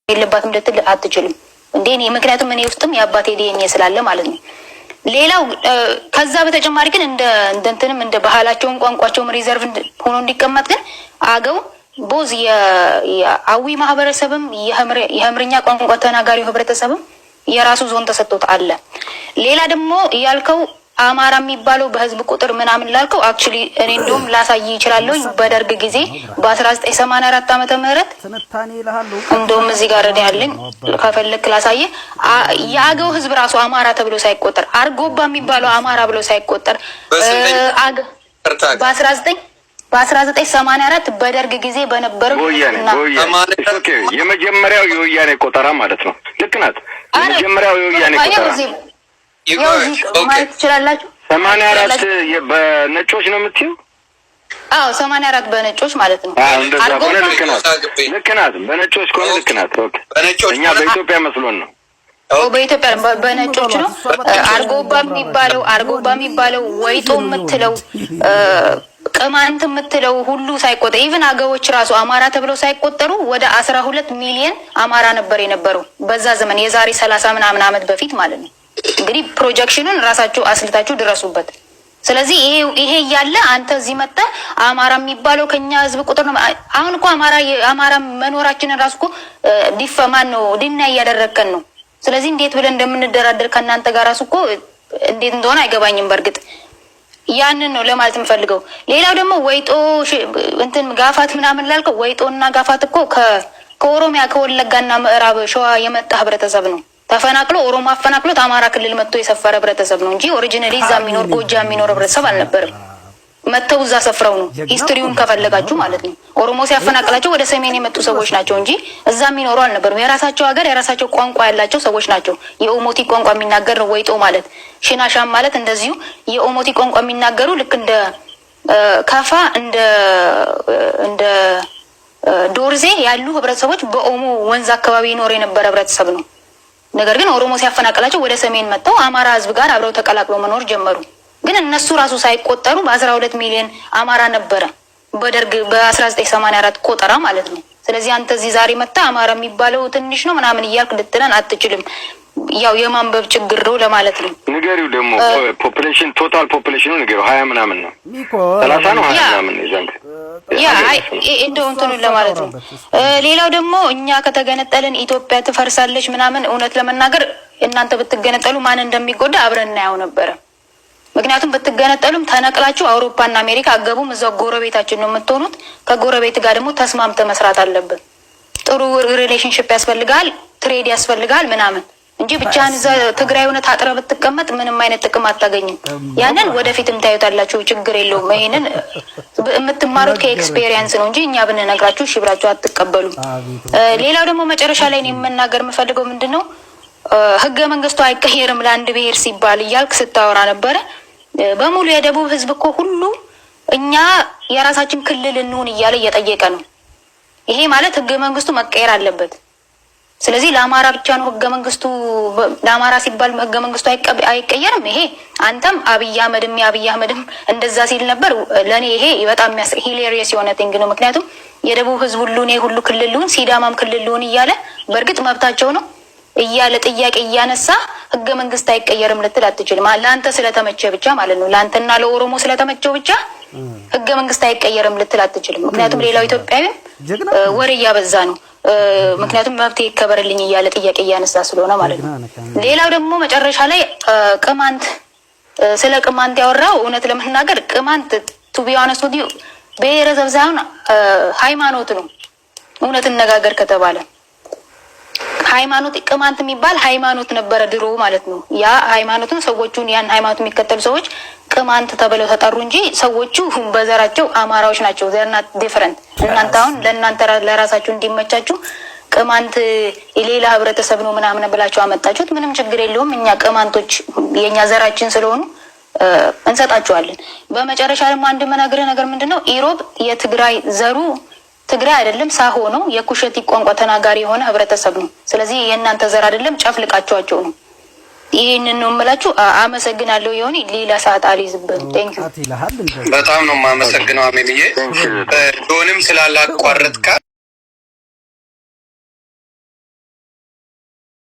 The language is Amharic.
የለባትም ልትል አትችልም እንዴ? እኔ ምክንያቱም እኔ ውስጥም የአባቴ ዲኤንኤ ስላለ ማለት ነው። ሌላው ከዛ በተጨማሪ ግን እንደንተንም እንደ ባህላቸውን ቋንቋቸውም ሪዘርቭ ሆኖ እንዲቀመጥ ግን አገው ቦዝ የአዊ ማህበረሰብም የሐምርኛ ቋንቋ ተናጋሪው ህብረተሰብም የራሱ ዞን ተሰጥቶት አለ። ሌላ ደግሞ ያልከው አማራ የሚባለው በህዝብ ቁጥር ምናምን ላልከው አክቹሊ እኔ እንደውም ላሳይ ይችላልኝ በደርግ ጊዜ በ1984 ዓመተ ምህረት እንደውም እዚህ ጋር ያለኝ ከፈለክ ላሳይ። የአገው ህዝብ ራሱ አማራ ተብሎ ሳይቆጠር አርጎባ የሚባለው አማራ ብሎ ሳይቆጠር በ1984 በደርግ ጊዜ በነበረው የመጀመሪያው የወያኔ ቆጠራ ማለት ነው። ልክ ናት። የመጀመሪያው የወያኔ ቆጠራ ማለት ትችላላችሁ። 84 በነጮች ነው የምትይው? አዎ 84 በነጮች ማለት ነው። እንደዛ ከሆነ ልክ ናት። በነጮች ከሆነ ልክ ናት። ኦኬ እኛ በኢትዮጵያ መስሎን ነው። በኢትዮጵያ በነጮች ነው። አርጎባ የሚባለው ወይጦ የምትለው ቅማንት የምትለው ሁሉ ሳይቆጠር ኢቭን አገቦች ራሱ አማራ ተብለው ሳይቆጠሩ ወደ 12 ሚሊዮን አማራ ነበር የነበረው በዛ ዘመን የዛሬ 30 ምናምን ዓመት በፊት ማለት ነው። እንግዲህ ፕሮጀክሽኑን ራሳችሁ አስልታችሁ ድረሱበት። ስለዚህ ይሄ ያለ አንተ እዚህ መጣ አማራ የሚባለው ከኛ ህዝብ ቁጥር ነው። አሁን እኮ አማራ መኖራችንን ራሱ እኮ ዲፈማን ነው ዲና እያደረከን ነው። ስለዚህ እንዴት ብለን እንደምንደራደር ከናንተ ጋር ራሱ እኮ እንዴት እንደሆነ አይገባኝም። በርግጥ ያንን ነው ለማለት የምፈልገው። ሌላው ደግሞ ወይጦ እንትን ጋፋት ምናምን ላልከው ወይጦና ጋፋት እኮ ከኦሮሚያ ከወለጋና ምዕራብ ሸዋ የመጣ ህብረተሰብ ነው። ተፈናቅሎ ኦሮሞ አፈናቅሎት አማራ ክልል መጥቶ የሰፈረ ህብረተሰብ ነው እንጂ ኦሪጂናሊ እዛ የሚኖር ጎጃም የሚኖር ህብረተሰብ አልነበረም። መጥተው እዛ ሰፍረው ነው። ሂስትሪውን ከፈለጋችሁ ማለት ነው። ኦሮሞ ሲያፈናቅላቸው ወደ ሰሜን የመጡ ሰዎች ናቸው እንጂ እዛ የሚኖሩ አልነበሩም። የራሳቸው ሀገር የራሳቸው ቋንቋ ያላቸው ሰዎች ናቸው። የኦሞቲ ቋንቋ የሚናገር ነው ወይጦ ማለት። ሽናሻም ማለት እንደዚሁ የኦሞቲ ቋንቋ የሚናገሩ ልክ እንደ ካፋ እንደ ዶርዜ ያሉ ህብረተሰቦች በኦሞ ወንዝ አካባቢ ይኖር የነበረ ህብረተሰብ ነው። ነገር ግን ኦሮሞ ሲያፈናቅላቸው ወደ ሰሜን መጥተው አማራ ህዝብ ጋር አብረው ተቀላቅለው መኖር ጀመሩ። ግን እነሱ ራሱ ሳይቆጠሩ በ12 ሚሊዮን አማራ ነበረ በደርግ በ1984 ቆጠራ ማለት ነው። ስለዚህ አንተ እዚህ ዛሬ መጣ አማራ የሚባለው ትንሽ ነው ምናምን እያልክ ልትለን አትችልም። ያው የማንበብ ችግር ነው ለማለት ነው። ንገሪው ደግሞ ፖፑሌሽን ቶታል ፖፑሌሽኑ ንገሪው 20 ምናምን ነው 30 ነው 20 ምናምን ይዘንክ እንደው እንትኑን ለማለት ነው። ሌላው ደግሞ እኛ ከተገነጠልን ኢትዮጵያ ትፈርሳለች ምናምን እውነት ለመናገር እናንተ ብትገነጠሉ ማን እንደሚጎዳ አብረን እናየው ነበረ። ምክንያቱም ብትገነጠሉም ተነቅላችሁ አውሮፓና አሜሪካ አገቡም እዛው ጎረቤታችን ነው የምትሆኑት። ከጎረቤት ጋር ደግሞ ተስማምተ መስራት አለብን። ጥሩ ሪሌሽንሺፕ ያስፈልጋል፣ ትሬድ ያስፈልጋል ምናምን እንጂ ብቻህን እዛ ትግራይ ሆነ ታጥረ ብትቀመጥ ምንም አይነት ጥቅም አታገኝም። ያንን ወደፊትም ታዩታላችሁ፣ ችግር የለውም። ይሄንን የምትማሩት ከኤክስፔሪየንስ ነው እንጂ እኛ ብንነግራችሁ እሺ ብላችሁ አትቀበሉም። ሌላው ደግሞ መጨረሻ ላይ ነው የምናገር የምፈልገው ምንድነው ህገ መንግስቱ አይቀየርም ለአንድ ብሔር ሲባል እያልክ ስታወራ ነበረ። በሙሉ የደቡብ ህዝብ እኮ ሁሉ እኛ የራሳችን ክልል እንሁን እያለ እየጠየቀ ነው። ይሄ ማለት ህገ መንግስቱ መቀየር አለበት። ስለዚህ ለአማራ ብቻ ነው ህገ መንግስቱ ለአማራ ሲባል ህገ መንግስቱ አይቀየርም። ይሄ አንተም አብይ አህመድም እንደዛ ሲል ነበር። ለኔ ይሄ በጣም ሂሌሪየስ የሆነ ቲንግ ነው። ምክንያቱም የደቡብ ህዝብ ሁሉ ነው ሁሉ ክልሉን ሲዳማም ክልሉን እያለ በእርግጥ መብታቸው ነው እያለ ጥያቄ እያነሳ ህገ መንግስት አይቀየርም ልትል አትችልም። ለአንተ ስለተመቸ ብቻ ማለት ነው። ለአንተና ለኦሮሞ ስለተመቸው ብቻ ህገ መንግስት አይቀየርም ልትል አትችልም። ምክንያቱም ሌላው ኢትዮጵያዊ ወሬ እያበዛ ነው። ምክንያቱም መብት ይከበርልኝ እያለ ጥያቄ እያነሳ ስለሆነ ማለት ነው። ሌላው ደግሞ መጨረሻ ላይ ስለ ቅማንት ያወራው እውነት ለመናገር ቅማንት ቱ ቢ ኦነስት ዊዝ ዩ ብሔረሰብ ሳይሆን ሃይማኖት ነው። እውነት እንነጋገር ከተባለ ሃይማኖት ቅማንት የሚባል ሃይማኖት ነበረ ድሮ ማለት ነው። ያ ሃይማኖቱን ሰዎቹን ያን ሃይማኖት የሚከተሉ ሰዎች ቅማንት ተብለው ተጠሩ እንጂ ሰዎቹ በዘራቸው አማራዎች ናቸው። ዘርና ዲፈረንት። እናንተ አሁን ለእናንተ ለራሳችሁ እንዲመቻችሁ ቅማንት የሌላ ህብረተሰብ ነው ምናምን ብላችሁ አመጣችሁት። ምንም ችግር የለውም። እኛ ቅማንቶች የኛ ዘራችን ስለሆኑ እንሰጣችኋለን። በመጨረሻ ደግሞ አንድ መናገር ነገር ምንድነው ኢሮብ የትግራይ ዘሩ ትግራይ አይደለም ሳሆ ነው። የኩሸቲ ቋንቋ ተናጋሪ የሆነ ህብረተሰብ ነው። ስለዚህ የእናንተ ዘር አይደለም፣ ጨፍልቃችኋቸው ነው። ይሄንን ነው የምላችሁ። አመሰግናለሁ። ይሁን ሌላ ሰዓት አልይዝብም። ቴንክ ዩ በጣም ነው የማመሰግነው። አሜንዬ ዶንም ስላላቋረጥካ